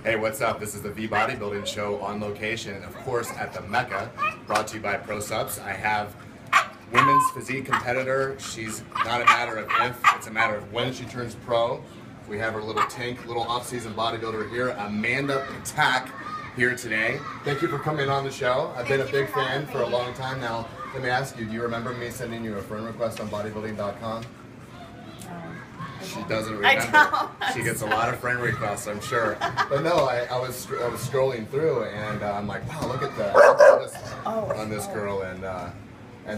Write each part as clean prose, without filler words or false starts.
Hey, what's up? This is the Bodybuilding show on location, of course, at the Mecca, brought to you by ProSubs. I have women's physique competitor. She's not a matter of if, it's a matter of when she turns pro. We have our little tank, little off-season bodybuilder here, Amanda Ptak, here today. Thank you for coming on the show. I've been a big fan for a long time now. Let me ask you, do you remember me sending you a friend request on bodybuilding.com? She doesn't remember. She gets a lot of friend requests, I'm sure. But no, I was scrolling through, and I'm like, wow, look at that on this girl, and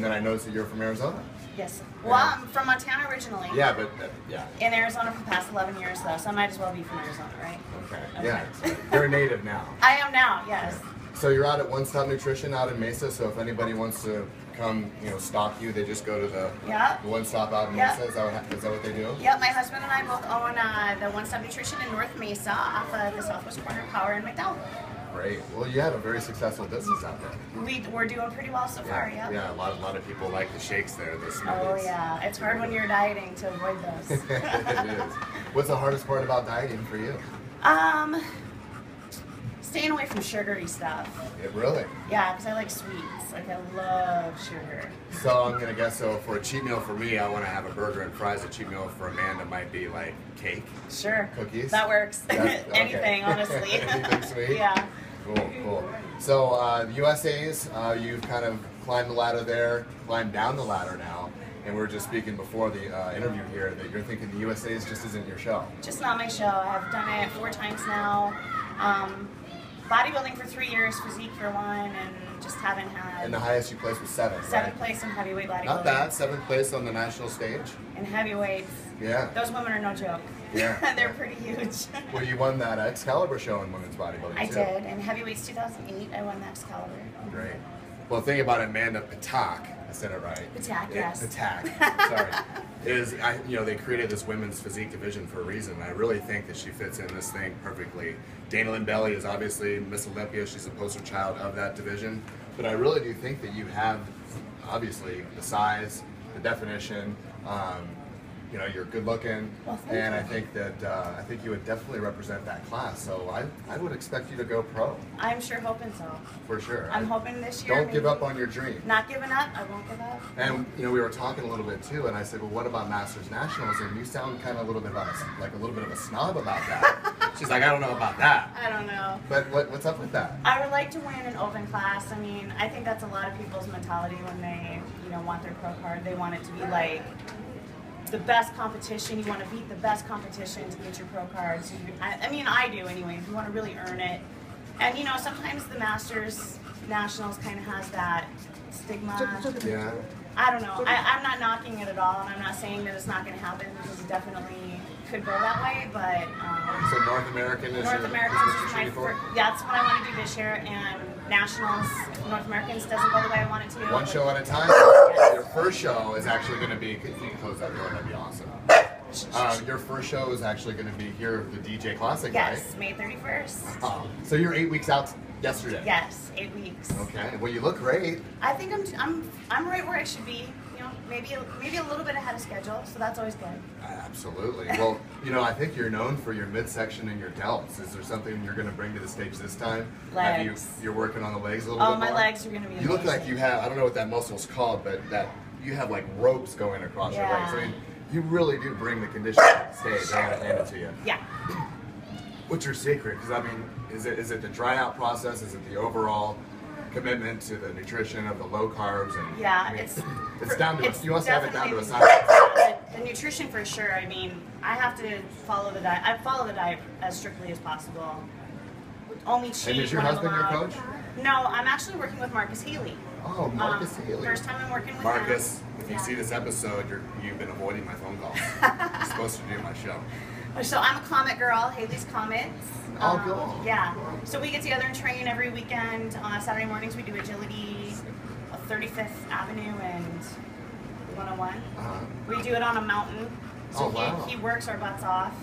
then I noticed that you're from Arizona. Yes. Well, I'm from Montana originally. Yeah, but yeah. In Arizona for the past 11 years, though, so I might as well be from Arizona, right? Okay. Yeah. So you're a native now. I am now. Yes. So you're out at One Stop Nutrition out in Mesa. So if anybody wants to come, stalk you, they just go to the One Stop out in Mesa. Is that what they do? Yep. My husband and I both own the One Stop Nutrition in North Mesa, off of the southwest corner of Power and McDowell. Great. Well, you have a very successable business out there. We're doing pretty well so far. Yeah. Yeah. A lot of people like the shakes there. The smoothies. Oh yeah. It's hard when you're dieting to avoid those. It is. What's the hardest part about dieting for you? Staying away from sugary stuff. Really? Yeah, because I like sweets. Like, I love sugar. So I'm going to guess, for a cheat meal for me, I want to have a burger and fries. A cheat meal for Amanda might be like cake. Sure. Cookies. That works. Anything, honestly. Anything sweet? Yeah. Cool. So the USA's, you've kind of climbed the ladder there, climbed down the ladder now. And we were just speaking before the interview here that you're thinking the USA's just isn't your show. Just not my show. I've done it 4 times now. Bodybuilding for 3 years, physique for 1, and just haven't had... And the highest you placed was 7, right? 7th place in heavyweight bodybuilding. Not bad. 7th place on the national stage. In heavyweights. Yeah. Those women are no joke. Yeah. They're pretty huge. Well, you won that Excalibur show in women's bodybuilding, I too. did. In heavyweights 2008, I won the Excalibur. Great. Well, the thing about Amanda Ptak, I said it right. Ptak, yes. Ptak, sorry. They created this women's physique division for a reason. I really think that she fits in this thing perfectly. Dana Lynn Belly is obviously Miss Olympia. She's a poster child of that division. But I really do think that you have, obviously, the size, the definition. You're good looking, and I think that you would definitely represent that class. So I would expect you to go pro. I'm sure hoping so. For sure. I'm hoping this year. Don't give up on your dream. Not giving up. I won't give up. And we were talking a little bit too, and I said, well, what about Masters Nationals? And you sound kind of a little bit of a snob about that. She's like, I don't know about that. I don't know. But what's up with that? I would like to win an open class. I mean, I think that's a lot of people's mentality when they, want their pro card. They want it to be like the best competition. You want to beat the best competition to get your pro card. So I do anyway. You want to really earn it. And sometimes the Masters Nationals kind of has that stigma. Yeah. I don't know. I'm not knocking it at all, and I'm not saying that it's not going to happen, because it definitely could go that way. But so North American is my first. That's what I want to do this year, and Nationals. If North Americans doesn't go the way I want it to. One show at a time. Your first show is actually going to be. If you can close that door, that'd be awesome. Your first show is actually going to be here, the DJ Classic, right? Yes, May 31st. So you're 8 weeks out yesterday. Yes, 8 weeks. Okay. Well, you look great. I think I'm right where I should be. Maybe a little bit ahead of schedule, so that's always good. Absolutely. Well, I think you're known for your midsection and your delts. Is there something you're going to bring to the stage this time? Legs. You're working on the legs a little bit more? Oh, my legs are going to be amazing. You look like you have, I don't know what that muscle's called, but that you have like ropes going across your legs. I mean, you really do bring the conditioning to the stage. I got to hand it to you. Yeah. What's your secret? Because is it the dry out process? Is it the overall commitment to the nutrition of the low carbs? And yeah, it's down to you must have it down to a science. The nutrition for sure. I mean, I have to follow the diet. I follow the diet as strictly as possible. Only cheat. And is your husband your coach? No, I'm actually working with Marcus Healy. Oh, Marcus Healy. First time I'm working with Marcus, him. if you see this episode, you've been avoiding my phone calls. You're supposed to do my show. So I'm a Comet girl, Haley's Comets. Oh, cool. Yeah. So we get together and train every weekend. On Saturday mornings we do agility, 35th Avenue and 101. We do it on a mountain. So he works our butts off.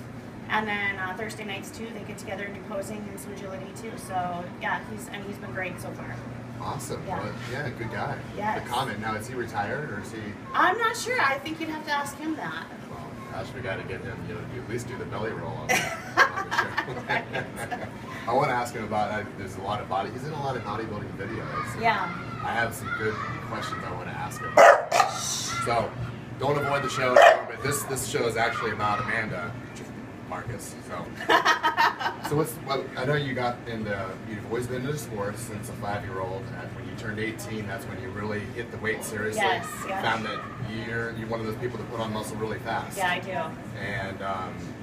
And then Thursday nights too, they get together and do posing and some agility too. So yeah, he's been great so far. Awesome. Yeah. Well, yeah, good guy. Yes. The Comet. Now, is he retired or is he? I'm not sure. I think you'd have to ask him that. Gosh, we got to get him, at least do the belly roll on the show. I want to ask him about. There's a lot of he's in a lot of bodybuilding videos. Yeah. I have some good questions I want to ask him. So, don't avoid the show anymore. But this show is actually about Amanda Marcus. So, well, I know you've always been into sports since a 5-year-old. And when you turned 18, that's when you really hit the weight seriously. Yes. Found that you're one of those people that put on muscle really fast. Yeah, I do. And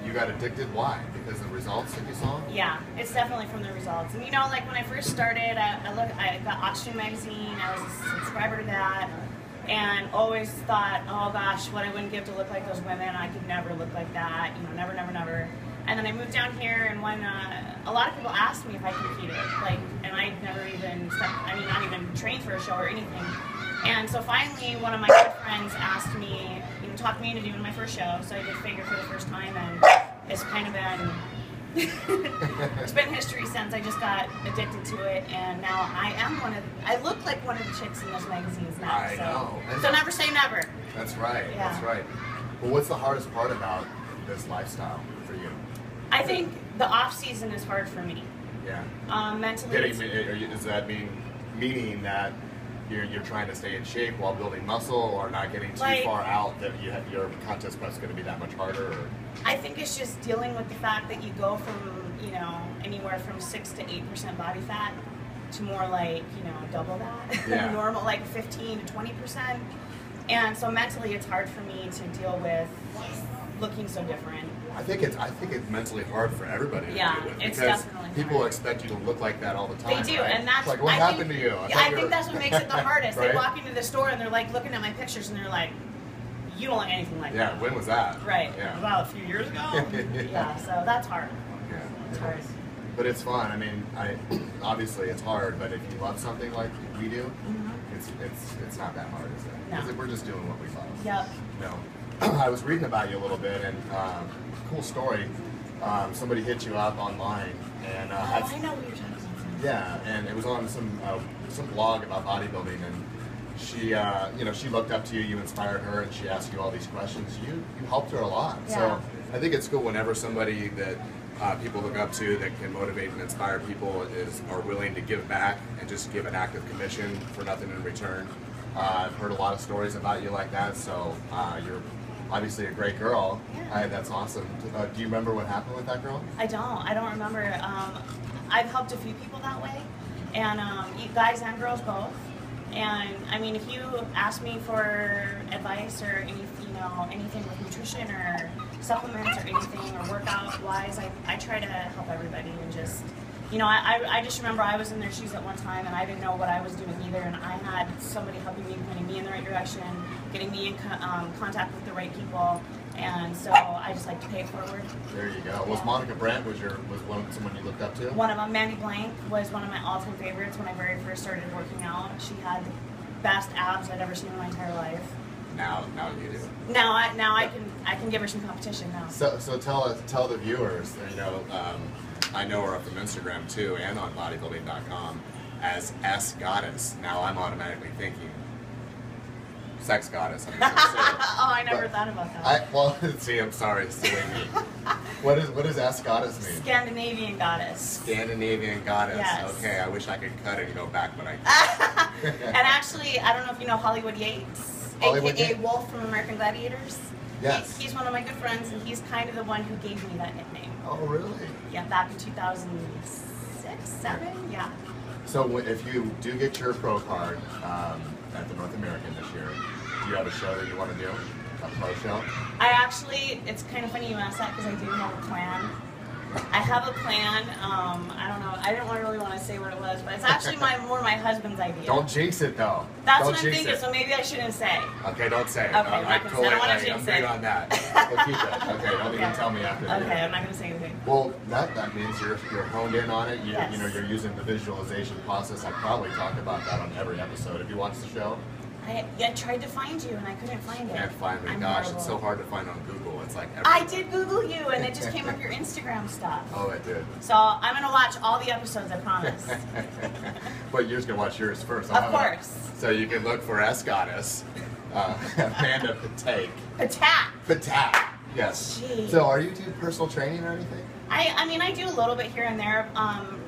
you got addicted. Why? Because of the results that you saw? Yeah, it's definitely from the results. And like when I first started, I got Oxygen magazine. I was a subscriber to that, and always thought, oh gosh, what I wouldn't give to look like those women. I could never look like that. Never, never, never. And then I moved down here, and when a lot of people asked me if I competed, and I never even not even trained for a show or anything. And so finally, one of my good friends asked me, talked me into doing my first show. So I did figure for the first time, and it's kind of been it's been history since. I just got addicted to it, and now I look like one of the chicks in those magazines now. I know. So never say never. That's right. Yeah. That's right. Well, what's the hardest part about this lifestyle for you? I think the off season is hard for me. Yeah. Mentally. Does that meaning that you're trying to stay in shape while building muscle, or not getting too far out that your contest prep is going to be that much harder? Or? I think it's just dealing with the fact that you go from anywhere from 6 to 8% body fat to more like double that. Yeah. Normal, like 15 to 20%. And so mentally, it's hard for me to deal with looking so different. I think it's mentally hard for everybody to deal with, it's because definitely people hard. expect you to look like that all the time. They do, right? and that's like, what happened to you? I think that's what makes it the hardest. Right? They walk into the store and they're like looking at my pictures and they're like, "You don't look anything like that." Yeah, when was that? Right. Yeah. About a few years ago. Yeah, so that's hard. Yeah. It's hard. But it's fun. I mean, obviously it's hard, but if you love something like we do, it's not that hard, is it? No. Because we're just doing what we love. Yep. No. I was reading about you a little bit, and cool story. Somebody hit you up online, and I know what you're talking about. yeah, and it was on some blog about bodybuilding, and she looked up to you, you inspired her, and she asked you all these questions. You helped her a lot. Yeah. So I think it's cool whenever somebody that people look up to that can motivate and inspire people are willing to give back and just give an act of commission for nothing in return. I've heard a lot of stories about you like that, so you're obviously a great girl. Yeah. That's awesome. Do you remember what happened with that girl? I don't remember. I've helped a few people that way, and guys and girls both. And I mean, if you ask me for advice or anything with nutrition or supplements or anything or workout wise, I try to help everybody and just. I just remember I was in their shoes at one time and I didn't know what I was doing either, and I had somebody helping me, pointing me in the right direction, getting me in contact with the right people, and so I just like to pay it forward. There you go. Was Monica Brandt someone you looked up to? One of them, Mandy Blank, was one of my all-time favorites when I very first started working out. She had the best abs I'd ever seen in my entire life. Now you do. Now I can give her some competition now. So tell the viewers, I know her from Instagram too, and on bodybuilding.com as S Goddess. Now I'm automatically thinking sex goddess. Oh, I never thought about that. See, I'm sorry, silly me. What does S Goddess mean? Scandinavian goddess. Scandinavian goddess. Yes. Okay, I wish I could cut it and go back, but I can't. And actually, I don't know if you know Hollywood Yates, aka Wolf from American Gladiators. Yes. He's one of my good friends, and he's kind of the one who gave me that nickname. Oh, really? Yeah, back in 2006, 2007, yeah. So if you do get your pro card at the North American this year, do you have a show that you want to do? A pro show? It's kind of funny you asked that because I do have a plan. I have a plan. I don't know. I didn't really want to say what it was, but it's actually more my husband's idea. Don't jinx it, though. That's what I'm thinking, so maybe I shouldn't say. Okay, don't say it. Okay, I'm not gonna say. I don't want to jinx it. I'm big on that. We'll keep it. Okay, don't even tell me after that. Okay, I'm not going to say anything. Well, that means you're honed in on it. Yes. You're using the visualization process. I probably talk about that on every episode. Have you watched the show? I tried to find you and I couldn't find it. Can't find me. Gosh, horrible. It's so hard to find on Google. It's like I did Google you and it just came up your Instagram stuff. Oh, it did. So I'm gonna watch all the episodes, I promise. But you're just gonna watch yours first. Of course. So you can look for S Goddess, Amanda Ptak. Ptak. Ptak. Yes. Jeez. So are you doing personal training or anything? I mean, I do a little bit here and there.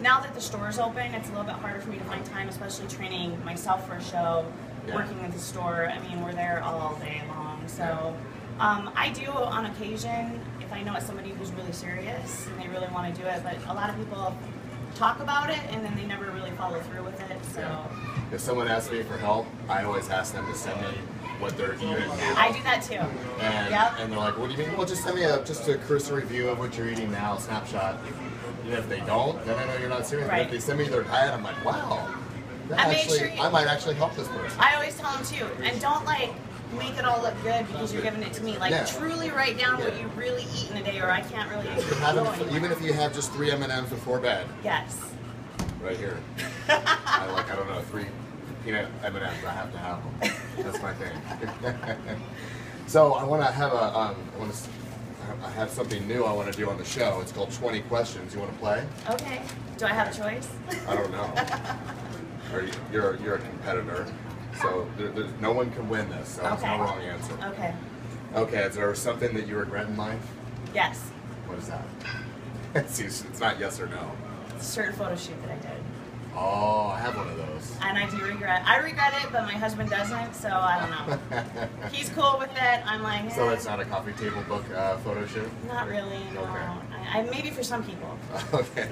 Now that the store's open, it's a little bit harder for me to find time, especially training myself for a show, working at the store. I mean, we're there all day long. So I do on occasion if I know it's somebody who's really serious and they really want to do it. But a lot of people talk about it and then they never really follow through with it. So if someone asks me for help, I always ask them to send me what they're eating now. I do that too. And they're like, what do you mean? Well, just send me just a cursory view of what you're eating now, snapshot. And if they don't, then I know you're not serious. Right. But if they send me their diet, I'm like, wow. I might actually help this person. I always tell them too, and don't like make it all look good because you're giving it to me. Like truly write down what you really eat in a day, or I can't really even if you have just 3 M&Ms before bed. Yes. Right here. I don't know, 3 peanut M&Ms. I have to have them. That's my thing. So I want to have I have something new I want to do on the show. It's called 20 Questions. You want to play? Okay. Do I have a choice? I don't know. You're a competitor, so there's no one can win this. So there's no wrong answer. Okay. Okay. Is there something that you regret in life? Yes. What is that? See, it's not yes or no. It's a certain photo shoot that I did. Oh, I have one of those. And I do regret. I regret it, but my husband doesn't, so I don't know. He's cool with it. I'm like, So it's not a coffee table book photo shoot? Not really, no. Okay. Maybe for some people. Okay.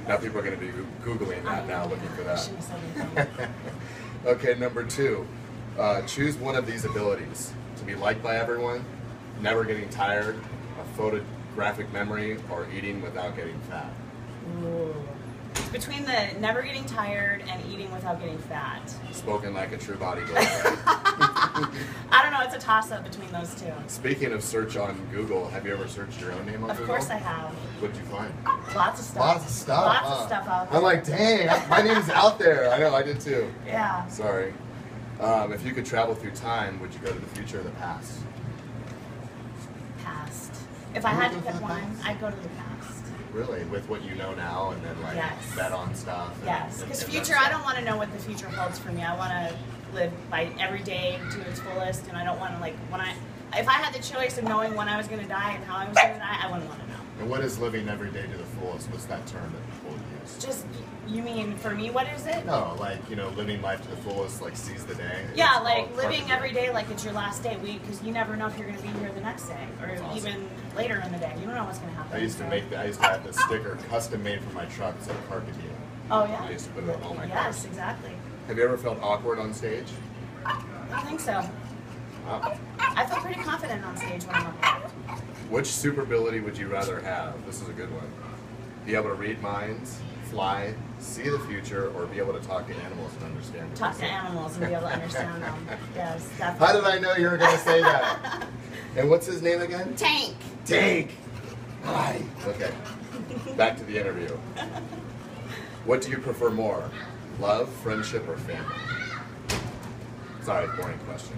Now people are going to be Googling that now, looking for that. I shouldn't have said anything. Okay, number 2. Choose one of these abilities. To be liked by everyone, never getting tired, a photographic memory, or eating without getting fat. Ooh. It's between the never getting tired and eating without getting fat. Spoken like a true bodybuilder. I don't know, it's a toss-up between those two. Speaking of search on Google, have you ever searched your own name on Google? Of course I have. What did you find? Lots of stuff. Lots of stuff. Lots of stuff out there. I'm like, dang, my name's out there. I know, I did too. Yeah. Sorry. If you could travel through time, would you go to the future or the past? Past. If I had to pick one, I'd go to the past. Really? With what you know now and then like bet on stuff? Yes. Because future, I don't want to know what the future holds for me. I want to live by every day to its fullest, and I don't want to if I had the choice of knowing when I was going to die and how I was going to die, I wouldn't want to know. And what is living every day to the fullest? What's that term that people use? Just, you mean for me, what is it? No, like, living life to the fullest, like seize the day. Yeah, like living every day like it's your last day, because you never know if you're going to be here the next day, or even later in the day. You don't know what's going to happen. I used to have this sticker custom made for my truck that said Carpe Diem. Oh yeah? I used to put it on all my cars. Yes, exactly. Have you ever felt awkward on stage? I don't think so. Wow. I feel pretty confident on stage when I'm up there. Which super ability would you rather have? This is a good one. Be able to read minds, fly, see the future, or be able to talk to animals and understand them? Talk to animals and be able to understand them. Yes, definitely. How did I know you were going to say that? And what's his name again? Tank. Tank. Hi. Okay. Back to the interview. What do you prefer more? Love, friendship, or family? Sorry, boring question.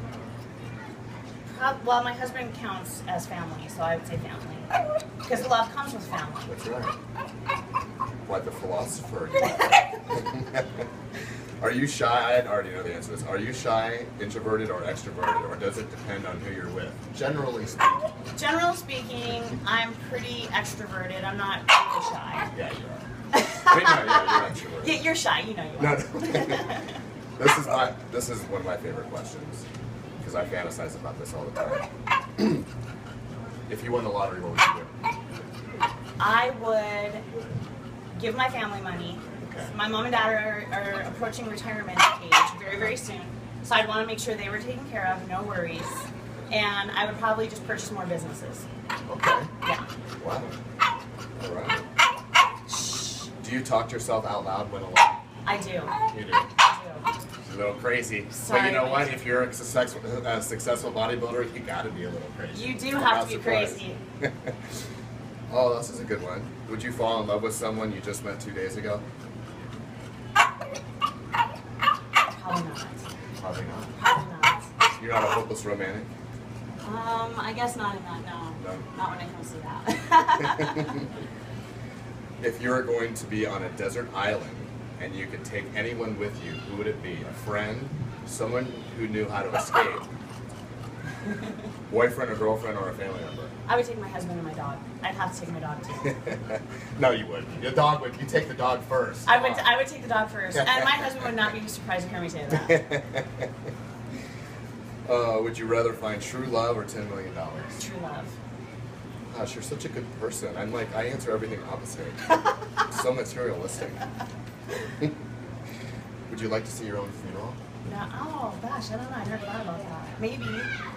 Well, my husband counts as family, so I would say family. Because love comes with family. That's right. Like the philosopher. Are you shy? I already know the answer to this. Are you shy, introverted, or extroverted, or does it depend on who you're with? Generally speaking. Generally speaking, I'm pretty extroverted. I'm not really shy. Yeah, you are. Wait, no, yeah, you're extroverted. Yeah, you're shy. You know you are. No. This is one of my favorite questions, because I fantasize about this all the time. If you won the lottery, what would you do? I would give my family money. Okay. My mom and dad are approaching retirement age very, very soon. So I'd want to make sure they were taken care of, no worries. And I would probably just purchase more businesses. Okay. Yeah. Wow. All right. Do you talk to yourself out loud when alone? I do. You do. I do. It's a little crazy. Sorry, but you know what? If you're a successful bodybuilder, you gotta be a little crazy. You do have to be crazy. Oh, this is a good one. Would you fall in love with someone you just met 2 days ago? Probably not. Probably not. Probably not. You're not a hopeless romantic? I guess not in that, no. No. Not when it comes to that. If you were going to be on a desert island and you could take anyone with you, who would it be? A friend? Someone who knew how to escape? Boyfriend or girlfriend or a family member? I would take my husband and my dog. I'd have to take my dog too. No, you wouldn't. Your dog would. You take the dog first. I would take the dog first, and my husband would not be surprised to hear me say that. Would you rather find true love or $10 million? True love. Gosh, you're such a good person. I'm like, I answer everything opposite. So materialistic. Would you like to see your own funeral? No, oh gosh, I don't know. I never thought about that. Maybe.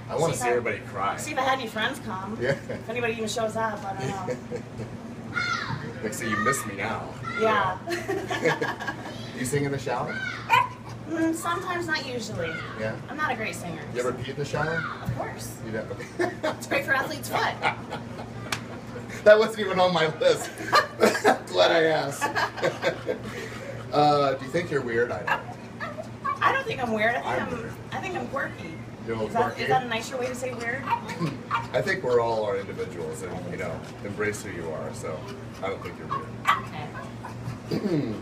I want to see everybody cry. See if I had any friends come. Yeah. If anybody even shows up, I don't know. Like, so you miss me now. Yeah. You sing in the shower? Sometimes, not usually. Yeah. I'm not a great singer. You ever pee in the shower? Of course. You don't. It's great for athlete's foot. That wasn't even on my list. Glad I asked. Do you think you're weird? I don't. I don't think I'm weird. I'm weird. I think I'm quirky. You're a little Is quirky? that a nicer way to say weird? I think we're all our individuals and, you know, embrace who you are, so I don't think you're weird. Okay.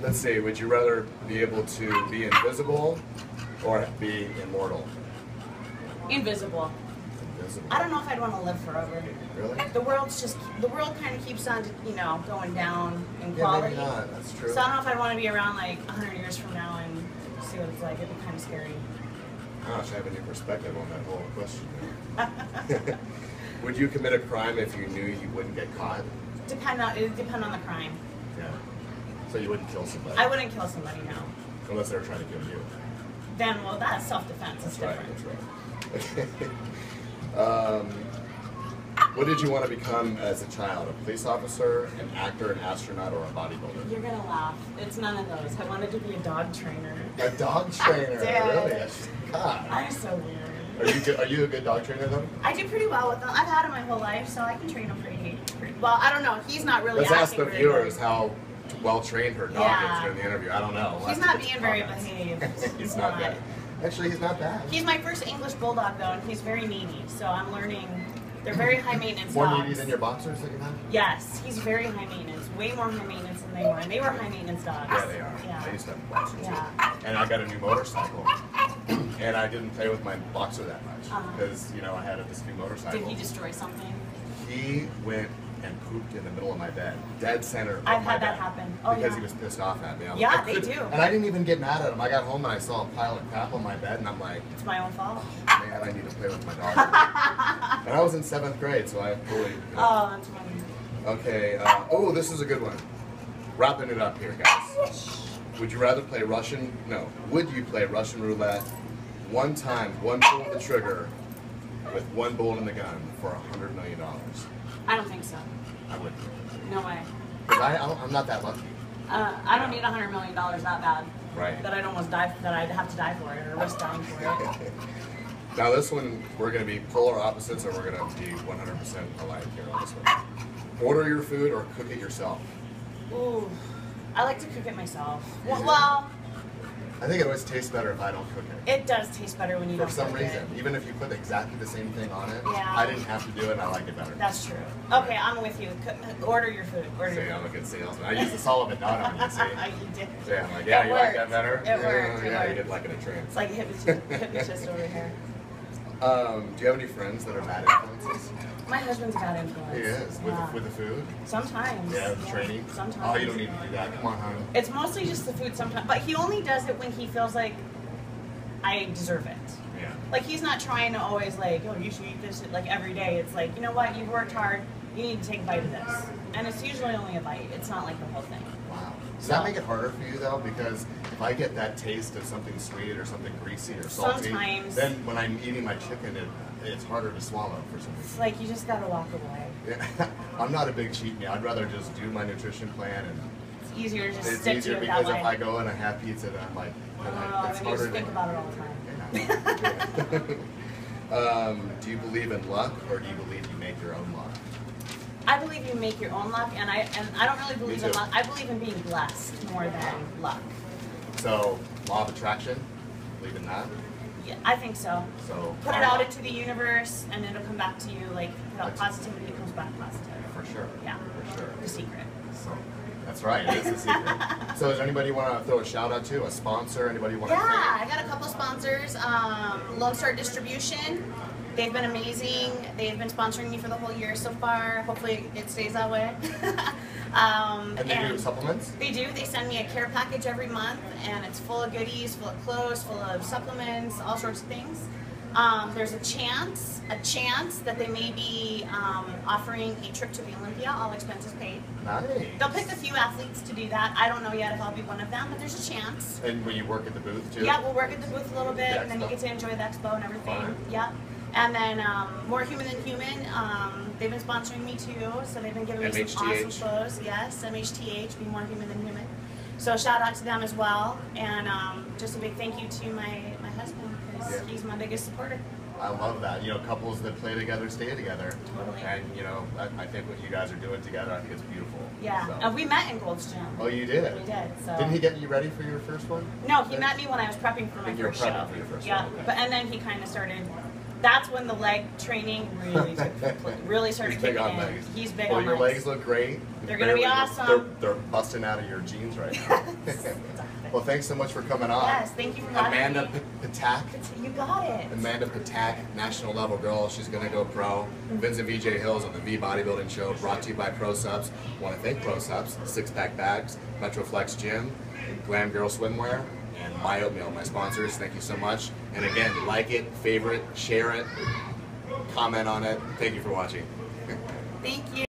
Let's see, would you rather be able to be invisible or be immortal? Invisible. Invisible. I don't know if I'd want to live forever. Really? The world kind of keeps on, you know, going down in Yeah, quality. maybe not. That's true. So I don't know if I'd want to be around like 100 years from now and see what it's like. It'd be kind of scary. Gosh, I have a new perspective on that whole question. Would you commit a crime if you knew you wouldn't get caught? It would depend on the crime. Yeah. So you wouldn't kill somebody? I wouldn't kill somebody, no. Unless they were trying to kill you. Then, well, that's self-defense. That's It's right, different. that's right. What did you want to become as a child? A police officer, an actor, an astronaut, or a bodybuilder? You're gonna laugh. It's none of those. I wanted to be a dog trainer. A dog trainer, really? God. I'm so weird. Are you a good dog trainer though? I do pretty well with them. I've had him my whole life, so I can train him pretty well. I don't know. He's not really. Let's ask acting the very viewers good. how well trained her dog Yeah. is during the interview. I don't know. He's not being very behaved. He's not bad. Actually, he's not bad. He's my first English bulldog though, and he's very needy. So I'm learning. They're very high maintenance More dogs. needy than your boxers that you have? Yes, he's very high maintenance. Way more high maintenance than they were. And they were high maintenance dogs. Yeah, they are. Yeah. I used to have boxers Yeah. too. And I got a new motorcycle. And I didn't play with my boxer that much because, you know, I had this new motorcycle. Did he destroy something? He went and pooped in the middle of my bed, dead center of I've my had that bed, happen. Oh, because yeah. he was pissed off at me. Yeah, they do. And I didn't even get mad at him. I got home and I saw a pile of crap on my bed, and I'm like, It's my own fault. man, I need to play with my dog. And I was in 7th grade, so I fully. Oh, that's funny. Okay. Oh, this is a good one. Wrapping it up here, guys. Would you rather play Russian? No. Would you play Russian roulette one time, one pull of the trigger, with one bullet in the gun for $100 million? I don't think so. I wouldn't. No way. Because I'm not that lucky. I don't need $100 million that bad. Right. That I'd almost die. That I'd have to die for it or risk dying for it. Now this one, we're going to be polar opposites, or we're going to be 100% alike here on this one. Order your food or cook it yourself. Ooh, I like to cook it myself. Yeah. Well, I think it always tastes better if I don't cook it. it does taste better when you For don't some cook reason, it. even if you put exactly the same thing on it, Yeah. I didn't have to do it, and I like it better. That's true. Okay, I'm with you. Order your food. Order See, your I'm a food. good salesman. I use the Sullivan nut on you, see? You did. Yeah, I'm like, yeah, It you like worked. that better? It worked. It Yeah, you worked. did like it in a trance. It's like a hypnotist over here. Do you have any friends that are bad influences? My husband's a bad influence. He is. Yeah. With the food? Sometimes. Yeah, the training? Sometimes. Oh, you don't need to do that. Come on, hon. It's mostly just the food sometimes, but he only does it when he feels like I deserve it. Yeah. Like he's not trying to always like, oh, you should eat this like every day. It's like, you know what, you've worked hard, you need to take a bite of this. And it's usually only a bite. It's not like the whole thing. Wow. Does that make it harder for you though? Because if I get that taste of something sweet or something greasy or salty, Sometimes. then when I'm eating my chicken, it's harder to swallow for some It's reason. like you just gotta walk away. Yeah. I'm not a big cheat meal. I'd rather just do my nutrition plan, and It's easier to just it's stick easier to it that because way. if I go and I have pizza, then I'm like, Oh, it's then you just harder think to. about it all the time. Yeah. Do you believe in luck, or do you believe you make your own luck? I believe you make your own luck, and I don't really believe in too. luck. I believe in being blessed more than luck. So, law of attraction, believe in that. Yeah, I think so. So Put it out into the universe, and it'll come back to you. Like put out That's- positivity, it comes back positive. For sure. Yeah. For sure. The secret. So, That's right, it's a secret. So does anybody want to throw a shout out to? A sponsor? Anybody want to? Yeah, I got a couple sponsors. Lone Star Distribution. They've been amazing. They've been sponsoring me for the whole year so far. Hopefully it stays that way. And they do supplements? They do. They send me a care package every month, and it's full of goodies, full of clothes, full of supplements, all sorts of things. There's a chance that they may be offering a trip to the Olympia, all expenses paid. Nice. They'll pick a few athletes to do that. I don't know yet if I'll be one of them, but there's a chance. And will you work at the booth too? Yeah, we'll work at the booth a little bit, The and then you expo? get to enjoy the expo and everything. Fun. Yeah. And then More Human Than Human, they've been sponsoring me too, so they've been giving me some awesome MHTH. clothes. Yes, MHTH, be More Human Than Human. So shout out to them as well, and just a big thank you to my husband, because he's my biggest supporter. I love that. You know, couples that play together stay together. Totally. And you know, I think what you guys are doing together, I think it's beautiful. Yeah, So. and we met in Gold's Gym. Oh, you did? We did. So. Didn't he get you ready for your first one? No, he met me when I was prepping for my You were first prepping show. for your first yeah, one, okay. but and then he kind of started. That's when the leg training really started He's big kicking on in. legs. He's big well, on your legs. legs look great. They're gonna be awesome. They're busting out of your jeans right now. Well, thanks so much for coming on. Yes, thank you for having Amanda me. Ptak. You got it. Amanda Ptak, national level girl. She's going to go pro. Vincent VJ Hils on the V Bodybuilding Show, brought to you by ProSubs. Want to thank ProSubs, Six Pack Bags, Metroflex Gym, Glam Girl Swimwear, and My Oatmeal, my sponsors. Thank you so much. And again, like it, favorite, share it, comment on it. Thank you for watching. Thank you.